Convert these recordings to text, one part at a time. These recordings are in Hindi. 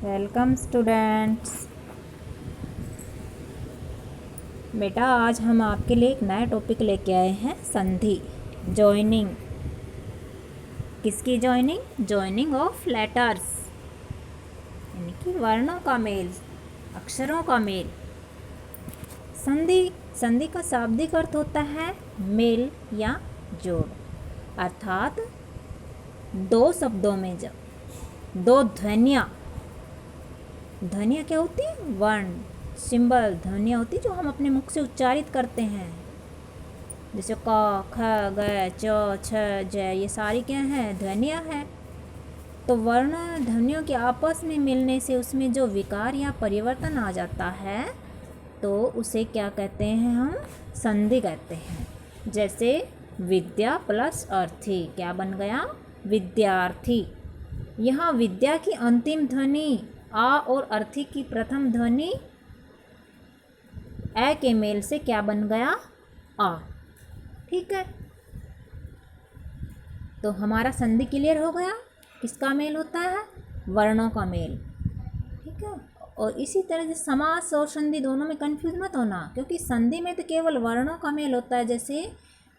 Welcome students. बेटा आज हम आपके लिए एक नया टॉपिक लेके आए हैं, संधि, जॉइनिंग। किसकी जॉइनिंग? जॉइनिंग ऑफ लेटर्स, यानी कि वर्णों का मेल, अक्षरों का मेल। संधि, संधि का शाब्दिक अर्थ होता है मेल या जोड़, अर्थात दो शब्दों में जब दो ध्वनियाँ, ध्वनियाँ क्या होती है? वर्ण, सिंबल, ध्वनियाँ होती जो हम अपने मुख से उच्चारित करते हैं, जैसे क, ख, ग, च, छ, ज, ये सारी क्या हैं? ध्वनियाँ हैं। तो वर्ण ध्वनियों के आपस में मिलने से उसमें जो विकार या परिवर्तन आ जाता है तो उसे क्या कहते हैं? हम संधि कहते हैं। जैसे विद्या प्लस अर्थी क्या बन गया? विद्यार्थी। यहाँ विद्या की अंतिम ध्वनि आ और अर्थी की प्रथम ध्वनि ए के मेल से क्या बन गया? आ। ठीक है, तो हमारा संधि क्लियर हो गया। किसका मेल होता है? वर्णों का मेल। ठीक है, और इसी तरह से समास और संधि दोनों में कंफ्यूज मत होना, क्योंकि संधि में तो केवल वर्णों का मेल होता है। जैसे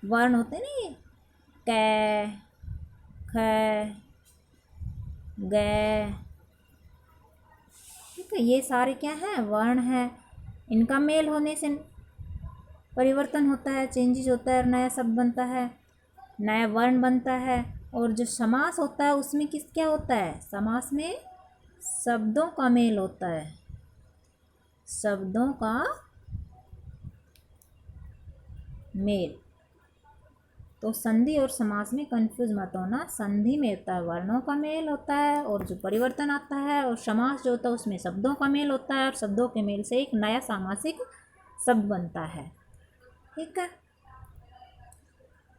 वर्ण होते नहीं, कै, ख, ग, ठीक है, ये सारे क्या हैं? वर्ण हैं। इनका मेल होने से परिवर्तन होता है, चेंजेस होता है, नया शब्द बनता है, नया वर्ण बनता है। और जो समास होता है उसमें क्या होता है? समास में शब्दों का मेल होता है, शब्दों का मेल। तो संधि और समास में कंफ्यूज मत होना। संधि में होता है वर्णों का मेल होता है और जो परिवर्तन आता है, और समास जो होता है उसमें शब्दों का मेल होता है और शब्दों के मेल से एक नया सामासिक शब्द बनता है। ठीक है,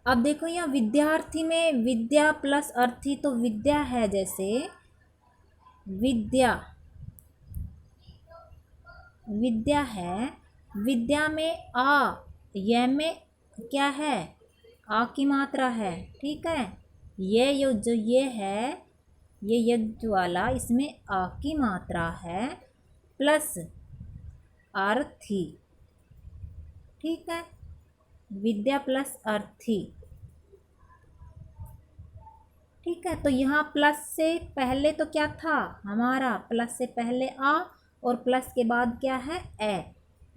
अब देखो यहाँ विद्यार्थी में विद्या प्लस अर्थी, तो विद्या है, जैसे विद्या, विद्या है, विद्या में आ, यह में क्या है? आ की मात्रा है। ठीक है, ये जो ये है, ये यज्ञ वाला, इसमें आ की मात्रा है प्लस अर्थी। ठीक है, विद्या प्लस अर्थी। ठीक है, तो यहाँ प्लस से पहले तो क्या था हमारा? प्लस से पहले आ और प्लस के बाद क्या है? ए।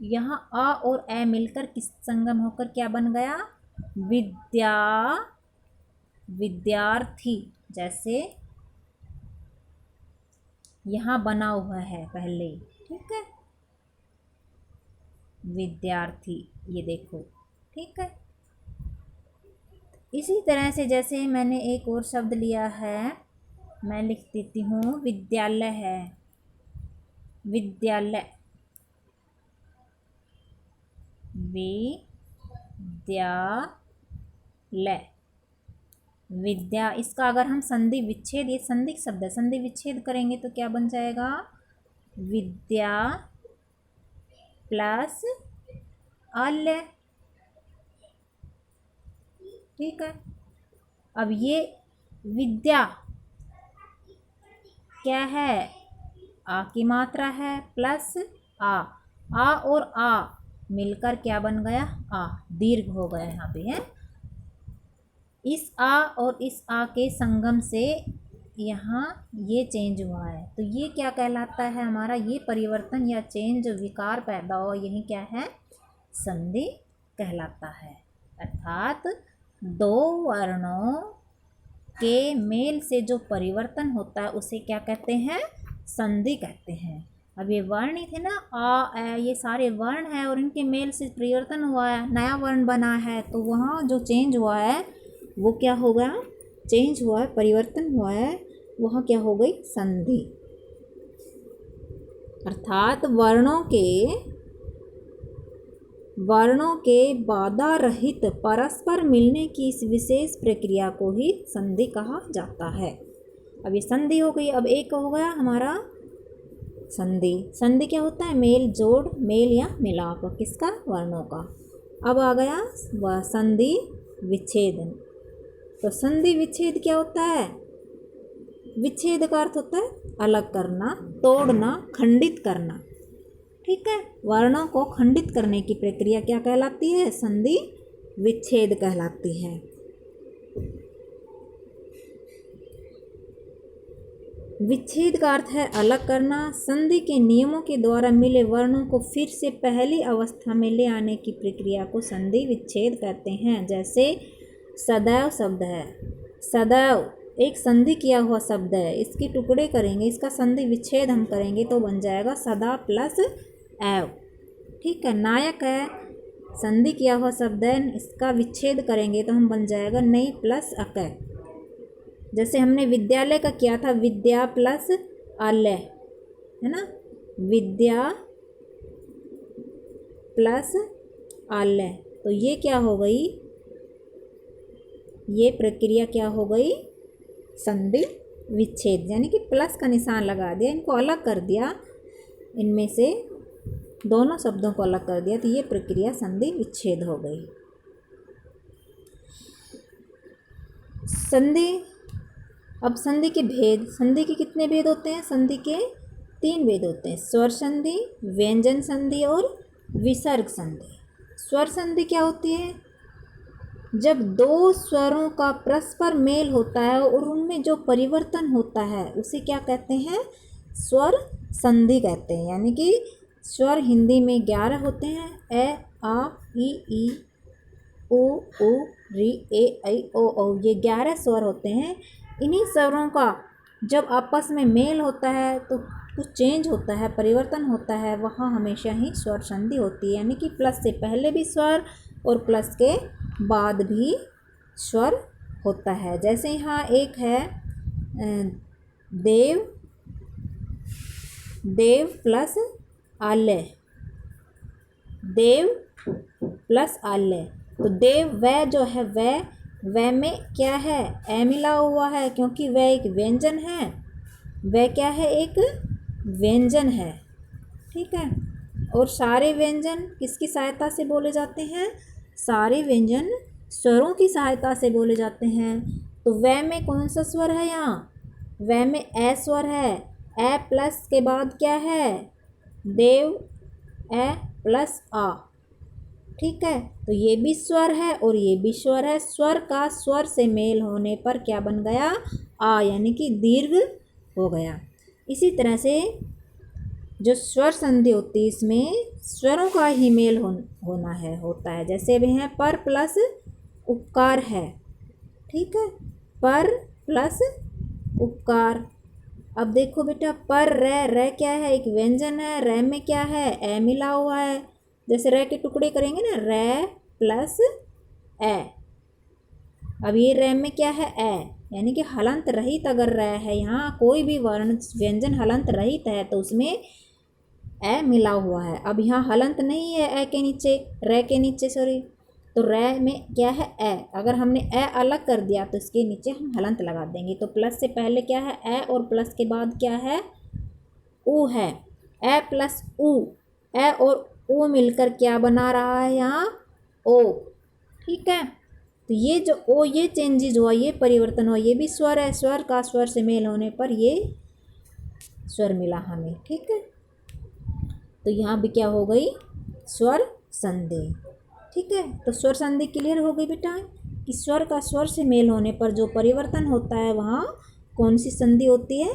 यहाँ आ और ए मिलकर किस संगम होकर क्या बन गया? विद्या, विद्यार्थी। जैसे यहाँ बना हुआ है पहले। ठीक है, विद्यार्थी, ये देखो। ठीक है, इसी तरह से जैसे मैंने एक और शब्द लिया है, मैं लिख देती हूँ, विद्यालय है, विद्यालय, विद्यालय, विद्या। इसका अगर हम संधि विच्छेद, ये संधि शब्द है, संधि विच्छेद करेंगे तो क्या बन जाएगा? विद्या प्लस आल्य। ठीक है, अब ये विद्या क्या है? आ की मात्रा है प्लस आ और आ मिलकर क्या बन गया? आ, दीर्घ हो गया यहाँ पे है। इस आ और इस आ के संगम से यहाँ ये चेंज हुआ है, तो ये क्या कहलाता है हमारा? ये परिवर्तन या चेंज, विकार पैदा हो, यही क्या है? संधि कहलाता है। अर्थात दो वर्णों के मेल से जो परिवर्तन होता है उसे क्या कहते हैं? संधि कहते हैं। अब ये वर्ण ही थे ना, आ, ये सारे वर्ण हैं और इनके मेल से परिवर्तन हुआ है, नया वर्ण बना है, तो वहाँ जो चेंज हुआ है वो क्या हो गया? चेंज हुआ है, परिवर्तन हुआ है, वहाँ क्या हो गई? संधि। अर्थात वर्णों के बाधा रहित परस्पर मिलने की इस विशेष प्रक्रिया को ही संधि कहा जाता है। अब ये संधि हो गई। अब एक हो गया हमारा संधि। संधि क्या होता है? मेल, जोड़, मेल या मिलाप, किसका? वर्णों का। अब आ गया वह संधि विच्छेद। तो संधि विच्छेद क्या होता है? विच्छेद का अर्थ होता है अलग करना, तोड़ना, खंडित करना। ठीक है, वर्णों को खंडित करने की प्रक्रिया क्या कहलाती है? संधि विच्छेद कहलाती है। विच्छेद का अर्थ है अलग करना। संधि के नियमों के द्वारा मिले वर्णों को फिर से पहली अवस्था में ले आने की प्रक्रिया को संधि विच्छेद कहते हैं। जैसे सदैव शब्द है, सदैव एक संधि किया हुआ शब्द है, इसके टुकड़े करेंगे, इसका संधि विच्छेद हम करेंगे तो बन जाएगा सदा प्लस एव। ठीक है, नायक है, संधि किया हुआ शब्द है, इसका विच्छेद करेंगे तो हम बन जाएगा नई प्लस अक। जैसे हमने विद्यालय का किया था, विद्या प्लस आलय, है ना, विद्या प्लस आलय, तो ये क्या हो गई? ये प्रक्रिया क्या हो गई? संधि विच्छेद, यानी कि प्लस का निशान लगा दिया, इनको अलग कर दिया, इनमें से दोनों शब्दों को अलग कर दिया, तो ये प्रक्रिया संधि विच्छेद हो गई। संधि, अब संधि के भेद, संधि के कितने भेद होते हैं? संधि के 3 भेद होते हैं, स्वर संधि, व्यंजन संधि और विसर्ग संधि। स्वर संधि क्या होती है? जब दो स्वरों का परस्पर मेल होता है और उनमें जो परिवर्तन होता है उसे क्या कहते हैं? स्वर संधि कहते हैं। यानी कि स्वर हिंदी में 11 होते हैं, ए, आ, ई, उ, री, ए, ऐ, ओ। ये 11 स्वर होते हैं। इन्हीं स्वरों का जब आपस में मेल होता है तो कुछ चेंज होता है, परिवर्तन होता है, वहाँ हमेशा ही स्वर संधि होती है। यानी कि प्लस से पहले भी स्वर और प्लस के बाद भी स्वर होता है। जैसे यहाँ एक है देव, देव प्लस आलय, देव प्लस आलय, तो देव वह जो है वह में क्या है? ए मिला हुआ है, क्योंकि वह एक व्यंजन है, वह क्या है? एक व्यंजन है। ठीक है, और सारे व्यंजन किसकी सहायता से बोले जाते हैं? सारे व्यंजन स्वरों की सहायता से बोले जाते हैं। तो वह में कौन सा स्वर है? यहाँ वह में ए स्वर है, ए प्लस के बाद क्या है? देव, ए प्लस आ। ठीक है, तो ये भी स्वर है और ये भी स्वर है। स्वर का स्वर से मेल होने पर क्या बन गया? आ, यानी कि दीर्घ हो गया। इसी तरह से जो स्वर संधि होती है इसमें स्वरों का ही मेल होता है। जैसे भी हैं पर प्लस उपकार है। ठीक है, पर प्लस उपकार। अब देखो बेटा, पर रे क्या है? एक व्यंजन है, रे में क्या है? ए मिला हुआ है। जैसे रे के टुकड़े करेंगे ना, रे प्लस ए। अब ये रे में क्या है? ए, यानी कि हलंत रहित अगर रे है, यहाँ कोई भी वर्ण व्यंजन हलंत रहित है तो उसमें ए मिला हुआ है। अब यहाँ हलंत नहीं है ए के नीचे, रे के नीचे, सॉरी, तो रे में क्या है? ए। अगर हमने ए अलग कर दिया तो इसके नीचे हम हलंत लगा देंगे। तो प्लस से पहले क्या है? ए, और प्लस के बाद क्या है? उ है। ए प्लस उ, ए और ओ मिलकर क्या बना रहा है? यहाँ ओ। ठीक है, तो ये जो ओ, ये चेंजेज हुआ, ये परिवर्तन हुआ, ये भी स्वर है। स्वर का स्वर से मेल होने पर ये स्वर मिला हमें। ठीक है, तो यहाँ भी क्या हो गई? स्वर संधि। ठीक है, तो स्वर संधि क्लियर हो गई बेटा कि स्वर का स्वर से मेल होने पर जो परिवर्तन होता है वहाँ कौन सी संधि होती है?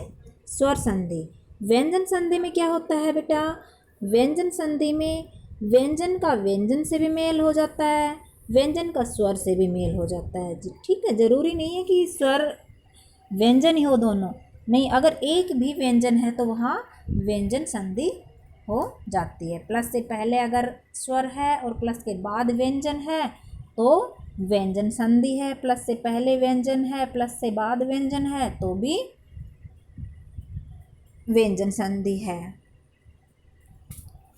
स्वर संधि। व्यंजन संधि में क्या होता है बेटा? व्यंजन संधि में व्यंजन का व्यंजन से भी मेल हो जाता है, व्यंजन का स्वर से भी मेल हो जाता है। ठीक है, ज़रूरी नहीं है कि स्वर व्यंजन ही हो दोनों, नहीं, अगर एक भी व्यंजन है तो वहाँ व्यंजन संधि हो जाती है। प्लस से पहले अगर स्वर है और प्लस के बाद व्यंजन है तो व्यंजन संधि है। प्लस से पहले व्यंजन है, प्लस से बाद व्यंजन है तो भी व्यंजन संधि है।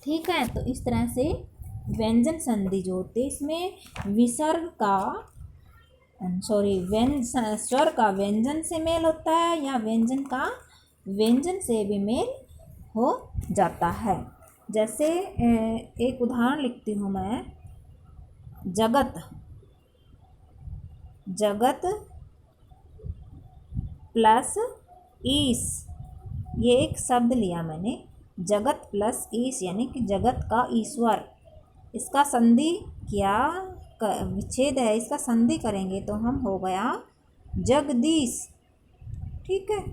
ठीक है, तो इस तरह से व्यंजन संधि जो होती है इसमें विसर्ग का स्वर का व्यंजन से मेल होता है या व्यंजन का व्यंजन से भी मेल हो जाता है। जैसे एक उदाहरण लिखती हूँ मैं, जगत, जगत प्लस ईस, ये एक शब्द लिया मैंने, जगत प्लस ईश यानी कि जगत का ईश्वर। इसका संधि क्या विच्छेद है, इसका संधि करेंगे तो हम हो गया जगदीश। ठीक है,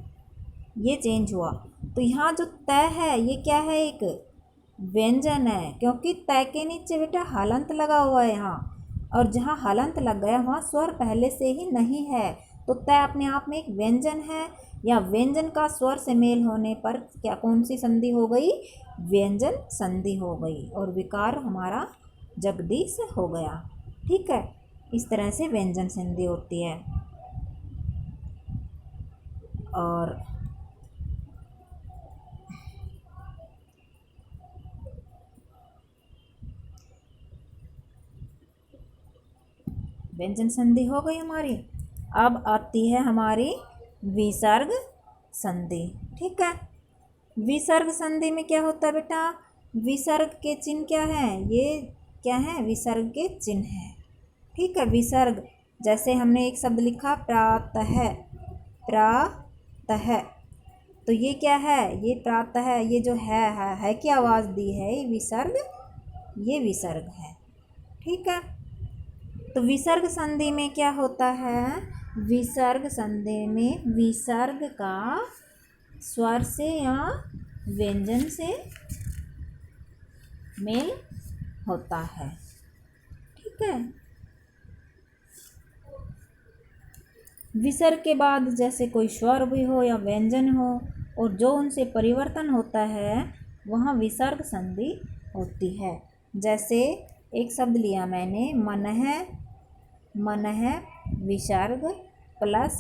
ये चेंज हुआ। तो यहाँ जो तय है ये क्या है, एक व्यंजन है, क्योंकि तय के नीचे बेटा हलंत लगा हुआ है यहाँ, और जहाँ हलंत लग गया वहाँ स्वर पहले से ही नहीं है। तो तय अपने आप में एक व्यंजन है, या व्यंजन का स्वर से मेल होने पर क्या कौन सी संधि हो गई, व्यंजन संधि हो गई, और विकार हमारा जगदीश हो गया। ठीक है, इस तरह से व्यंजन संधि होती है। और व्यंजन संधि हो गई हमारी। अब आती है हमारी विसर्ग संधि। ठीक है, विसर्ग संधि में क्या होता है बेटा, विसर्ग के चिन्ह क्या है, ये क्या है, विसर्ग के चिन्ह है। ठीक है, विसर्ग, जैसे हमने एक शब्द लिखा प्रातः, प्रातः, तो ये क्या है, ये प्रातः, ये जो है की आवाज़ दी है, ये विसर्ग, ये विसर्ग है। ठीक है, तो विसर्ग संधि में क्या होता है, विसर्ग संधि में विसर्ग का स्वर से या व्यंजन से मेल होता है। ठीक है, विसर्ग के बाद जैसे कोई स्वर भी हो या व्यंजन हो और जो उनसे परिवर्तन होता है वहाँ विसर्ग संधि होती है। जैसे एक शब्द लिया मैंने, मन है, मन है विसर्ग प्लस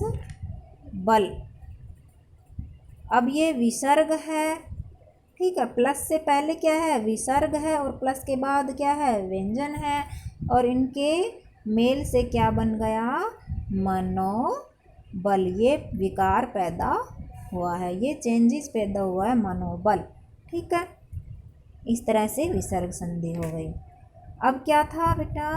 बल। अब ये विसर्ग है, ठीक है, प्लस से पहले क्या है, विसर्ग है, और प्लस के बाद क्या है, व्यंजन है, और इनके मेल से क्या बन गया, मनोबल। ये विकार पैदा हुआ है, ये चेंजेस पैदा हुआ है, मनोबल। ठीक है, इस तरह से विसर्ग संधि हो गई। अब क्या था बेटा,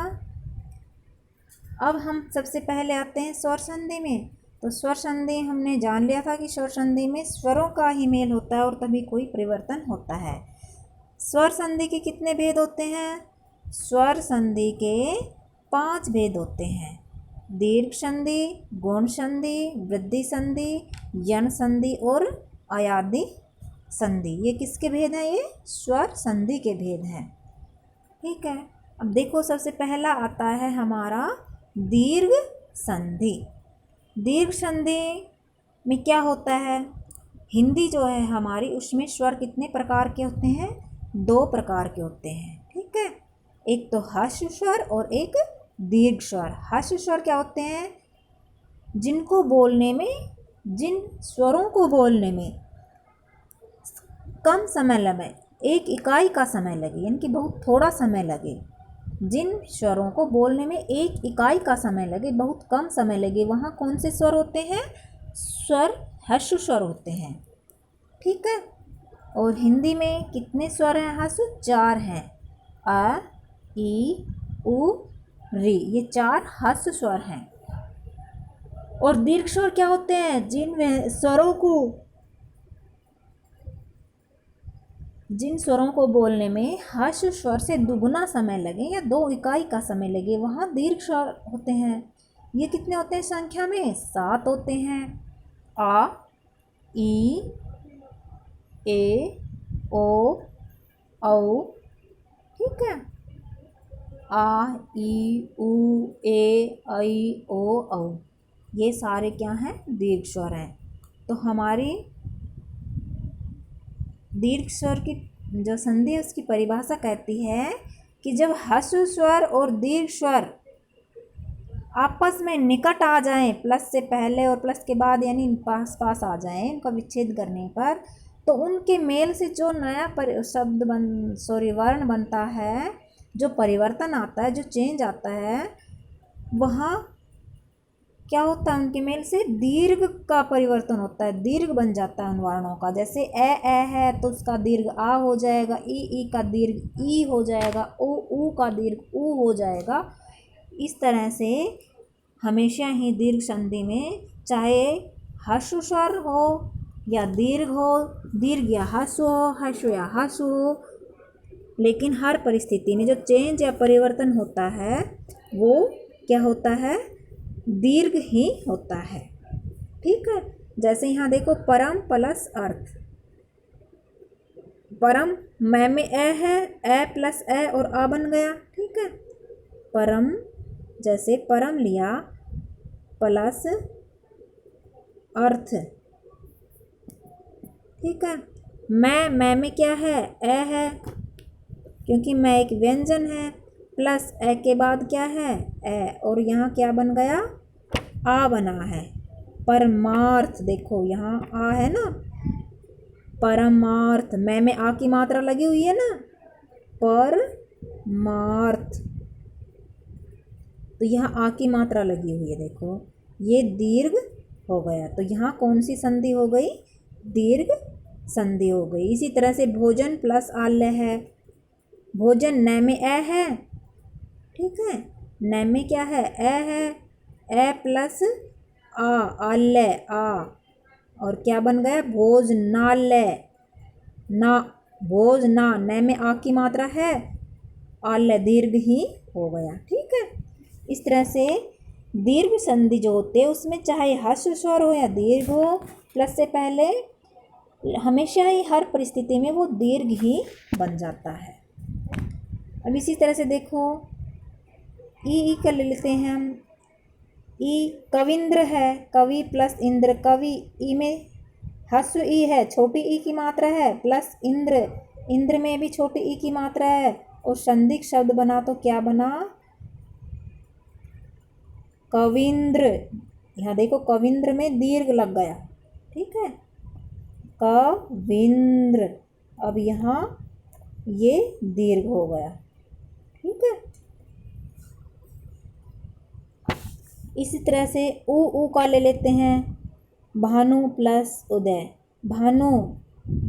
अब हम सबसे पहले आते हैं स्वर संधि में। तो स्वर संधि हमने जान लिया था कि स्वर संधि में स्वरों का ही मेल होता है और तभी कोई परिवर्तन होता है। स्वर संधि के कितने भेद होते हैं, स्वर संधि के 5 भेद होते हैं, दीर्घ संधि, गौण संधि, वृद्धि संधि, यण संधि और अयादि संधि। ये किसके भेद हैं, ये स्वर संधि के भेद हैं। ठीक है, अब देखो सबसे पहला आता है हमारा दीर्घ संधि। दीर्घ संधि में क्या होता है, हिंदी जो है हमारी उसमें स्वर कितने प्रकार के होते हैं, 2 प्रकार के होते हैं। ठीक है, एक तो ह्रस्व स्वर और एक दीर्घ स्वर। ह्रस्व स्वर क्या होते हैं, जिनको बोलने में, जिन स्वरों को बोलने में कम समय लगे, 1 इकाई का समय लगे, यानी कि बहुत थोड़ा समय लगे, जिन स्वरों को बोलने में 1 इकाई का समय लगे, बहुत कम समय लगे, वहाँ कौन से स्वर होते हैं, स्वर ह्रस्व स्वर होते हैं। ठीक है, और हिंदी में कितने स्वर हैं ह्रस्व, 4 हैं, अ, ई, उ, री, ये 4 ह्रस्व स्वर हैं। और दीर्घ स्वर क्या होते हैं, जिन स्वरों को बोलने में ह्रस्व स्वर से दुगुना समय लगे या 2 इकाई का समय लगे, वहाँ दीर्घ स्वर होते हैं। ये कितने होते हैं संख्या में, 7 होते हैं, आ, ई, ए, ओ, औ। ठीक है, आ, ई, उ, ए, ऐ, ओ, औ, ये सारे क्या हैं, दीर्घ स्वर हैं। तो हमारी दीर्घ स्वर की जो संधि है उसकी परिभाषा कहती है कि जब ह्रस्व स्वर और दीर्घ स्वर आपस में निकट आ जाएं, प्लस से पहले और प्लस के बाद, यानी पास पास आ जाएं, उनका विच्छेद करने पर, तो उनके मेल से जो नया वर्ण बनता है, जो परिवर्तन आता है, जो चेंज आता है, वहाँ क्या होता है, उनके मेल से दीर्घ का परिवर्तन होता है, दीर्घ बन जाता है उन वर्णों का। जैसे ए है तो उसका दीर्घ आ हो जाएगा, ई का दीर्घ ई हो जाएगा, ऊ का दीर्घ ऊ हो जाएगा। इस तरह से हमेशा ही दीर्घ संधि में चाहे ह्रस्व स्वर हो या दीर्घ हो, दीर्घ या ह्रस्व हो, ह्रस्व या ह्रस्व हो, लेकिन हर परिस्थिति में जो चेंज या परिवर्तन होता है वो क्या होता है, दीर्घ ही होता है। ठीक है, जैसे यहाँ देखो परम प्लस अर्थ, परम मैं में ए है, ए प्लस ए और आ बन गया। ठीक है, परम, जैसे परम लिया प्लस अर्थ। ठीक है, मैं में क्या है, ए है, क्योंकि मैं एक व्यंजन है, प्लस ए के बाद क्या है, ए, और यहाँ क्या बन गया, आ बना है। परमार्थ, देखो यहाँ आ है ना, परमार्थ, मैं में आ की मात्रा लगी हुई है ना, परमार्थ, तो यहाँ आ की मात्रा लगी हुई है, देखो ये दीर्घ हो गया। तो यहाँ कौन सी संधि हो गई, दीर्घ संधि हो गई। इसी तरह से भोजन प्लस आल्य है, भोजन न में ए है। ठीक है, न में क्या है, ए है, ए प्लस आ, आल्य आ, और क्या बन गया, भोजनालय, ना, भोज ना, न में आ की मात्रा है, आल्य दीर्घ ही हो गया। ठीक है, इस तरह से दीर्घ संधि जो होते हैं उसमें चाहे ह्रस्व स्वर हो या दीर्घ हो, प्लस से पहले हमेशा ही हर परिस्थिति में वो दीर्घ ही बन जाता है। अब इसी तरह से देखो ई का ले लेते हैं हम, ई कविंद्र है, कवि प्लस इंद्र, कवि ई में ह्रस्व ई है, छोटी ई की मात्रा है, प्लस इंद्र, इंद्र में भी छोटी ई की मात्रा है, और संदिग्ध शब्द बना तो क्या बना, कविंद्र। यहाँ देखो कविंद्र में दीर्घ लग गया। ठीक है, कविंद्र, अब यहाँ ये दीर्घ हो गया। ठीक है, इसी तरह से ऊ का ले लेते हैं, भानु प्लस उदय, भानु,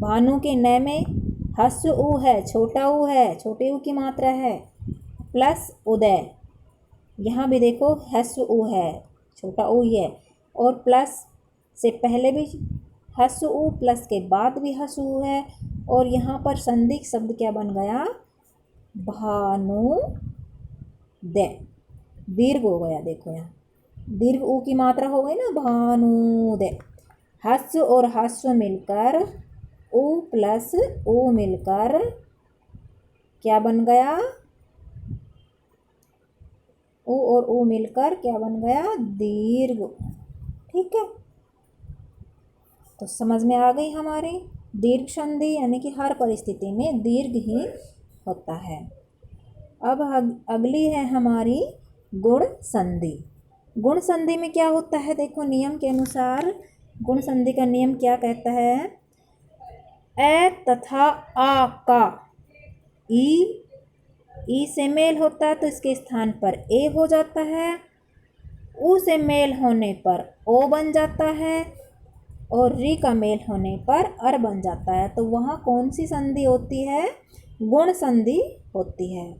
भानु के न में ह्रस्व ऊ है, छोटा ऊ है, छोटे ऊ की मात्रा है, प्लस उदय, यहाँ भी देखो ह्रस्व ऊ है, छोटा ऊ ही है, और प्लस से पहले भी ह्रस्व ऊ, प्लस के बाद भी ह्रस्व ऊ है, और यहाँ पर संदिग्ध शब्द क्या बन गया, भानु दे, दीर्घ हो गया। देखो यहाँ दीर्घ ऊ की मात्रा हो गई ना, भानु दे, ह्रस्व और ह्रस्व मिलकर, ऊ प्लस ऊ मिलकर क्या बन गया, ऊ और ऊ मिलकर क्या बन गया, दीर्घ। ठीक है, तो समझ में आ गई हमारी दीर्घ संधि, यानी कि हर परिस्थिति में दीर्घ ही होता है। अब अगली है हमारी गुण संधि। गुण संधि में क्या होता है, देखो नियम के अनुसार गुण संधि का नियम क्या कहता है, ए तथा आ का ई से मेल होता है तो इसके स्थान पर ए हो जाता है, ऊ से मेल होने पर ओ बन जाता है, और री का मेल होने पर अर बन जाता है। तो वहाँ कौन सी संधि होती है, गुण संधि होती है।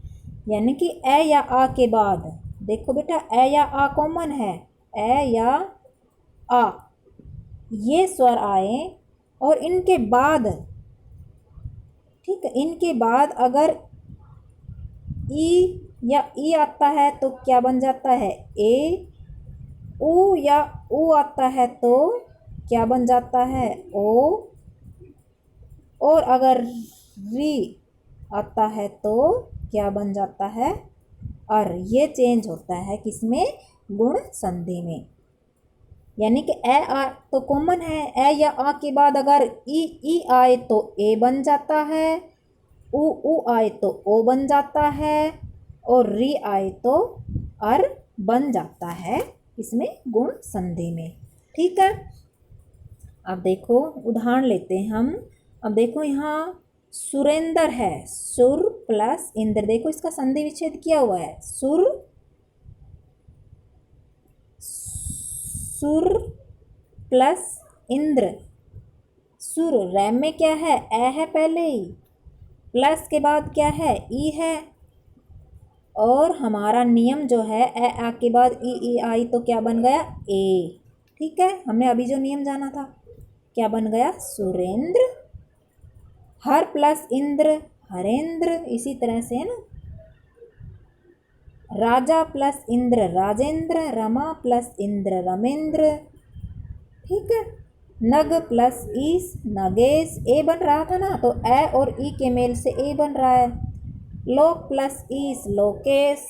यानी कि ए या आ के बाद, देखो बेटा ए या आ कॉमन है, ए या आ ये स्वर आए, और इनके बाद, ठीक है, इनके बाद अगर ई या ई आता है तो क्या बन जाता है, ए, ऊ या ऊ आता है तो क्या बन जाता है, ओ, और अगर री आता है तो क्या बन जाता है, अर। ये चेंज होता है किसमें, गुण संधि में। यानी कि ए आ तो कॉमन है, ए या आ के बाद अगर ई आए तो ए बन जाता है, ऊ आए तो ओ बन जाता है, और री आए तो अर बन जाता है इसमें गुण संधि में। ठीक है, अब देखो उदाहरण लेते हैं हम। अब देखो यहाँ सुरेंद्र है, सुर प्लस इंद्र, देखो इसका संधि विच्छेद किया हुआ है, सुर प्लस इंद्र, सुर रैम में क्या है, ए है पहले ही, प्लस के बाद क्या है, ई है, और हमारा नियम जो है ए आ के बाद ई आई तो क्या बन गया, ए। ठीक है, हमने अभी जो नियम जाना था क्या बन गया? सुरेंद्र। हर प्लस इंद्र हरेंद्र, इसी तरह से है ना। राजा प्लस इंद्र राजेंद्र, रमा प्लस इंद्र रमेंद्र। ठीक है। नग प्लस ईस नगेश। ए बन रहा था ना, तो ए और ई के मेल से ए बन रहा है। लोक प्लस ईस लोकेश।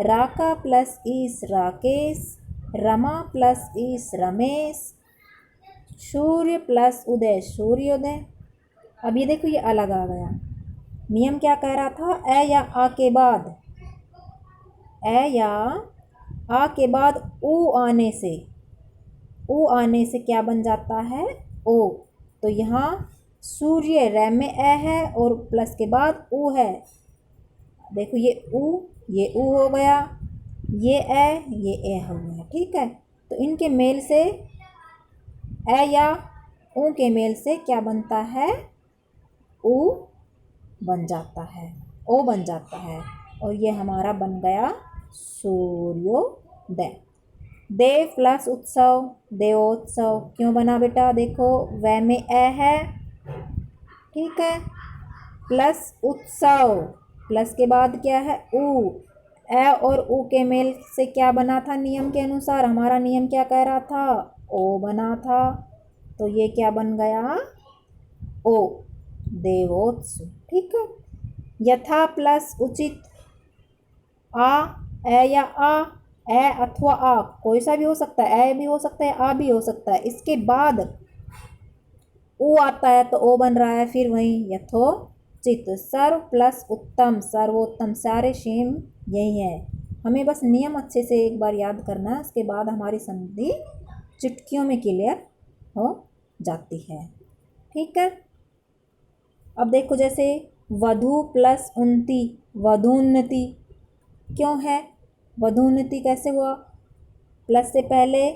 राका प्लस ईस राकेश। रमा प्लस ईस रमेश। सूर्य प्लस उदय सूर्योदय। अब ये देखो, ये अलग आ गया। नियम क्या कह रहा था? ए या आ के बाद, ए या आ के बाद ऊ आने से, ऊ आने से क्या बन जाता है? ओ। तो यहाँ सूर्य रै में ए है और प्लस के बाद ऊ है। देखो ये ऊ हो गया, ये ए हो गया। ठीक है। तो इनके मेल से, ए या ऊ के मेल से क्या बनता है? ऊ बन जाता है, ओ बन जाता है। और ये हमारा बन गया सूर्योदय। देव प्लस उत्सव देवोत्सव। क्यों बना बेटा? देखो वह में ए है, ठीक है, प्लस उत्सव, प्लस के बाद क्या है? ऊ। ए और ऊ के मेल से क्या बना था? नियम के अनुसार हमारा नियम क्या कह रहा था? ओ बना था। तो ये क्या बन गया? ओ, देवोत्सव। ठीक है। यथा प्लस उचित। आ, ए या आ, ए अथवा आ, कोई सा भी हो सकता है, ए भी हो सकता है, आ भी हो सकता है। इसके बाद ऊ आता है तो ओ बन रहा है, फिर वही यथोचित। सर्व प्लस उत्तम सर्वोत्तम, सारे सेम यही है। हमें बस नियम अच्छे से एक बार याद करना है, उसके बाद हमारी संधि चुटकियों में क्लियर हो जाती है। ठीक है। अब देखो, जैसे वधु प्लस उन्नति वधून्नति। क्यों है? वधून्नति कैसे हुआ? प्लस से पहले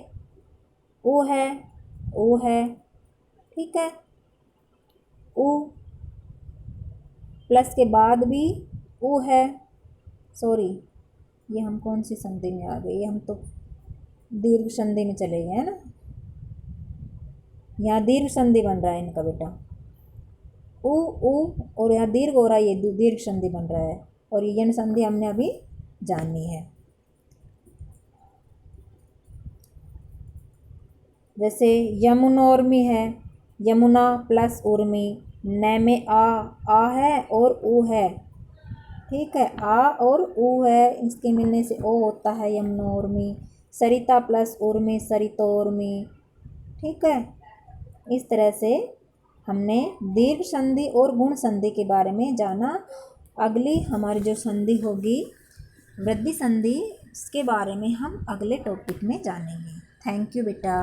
ऊ है, ठीक है, ऊ, प्लस के बाद भी ऊ है। सॉरी, ये हम कौन सी संधि में आ गए? हम तो दीर्घ संधि में चले गए हैं ना। यहाँ दीर्घ संधि बन रहा है इनका बेटा, ऊ और यहाँ दीर्घ हो रहा है, ये दीर्घ संधि बन रहा है। और ये यण संधि हमने अभी जाननी है। जैसे यमुनोर्मी है, यमुना प्लस उर्मी। न में आ है और ऊ है, ठीक है, आ और ऊ है, इसके मिलने से ओ होता है यमुनोर्मी। सरिता प्लस उर्मी सरितोर्मी। ठीक है। इस तरह से हमने दीर्घ संधि और गुण संधि के बारे में जाना। अगली हमारी जो संधि होगी वृद्धि संधि, इसके बारे में हम अगले टॉपिक में जानेंगे। थैंक यू बेटा।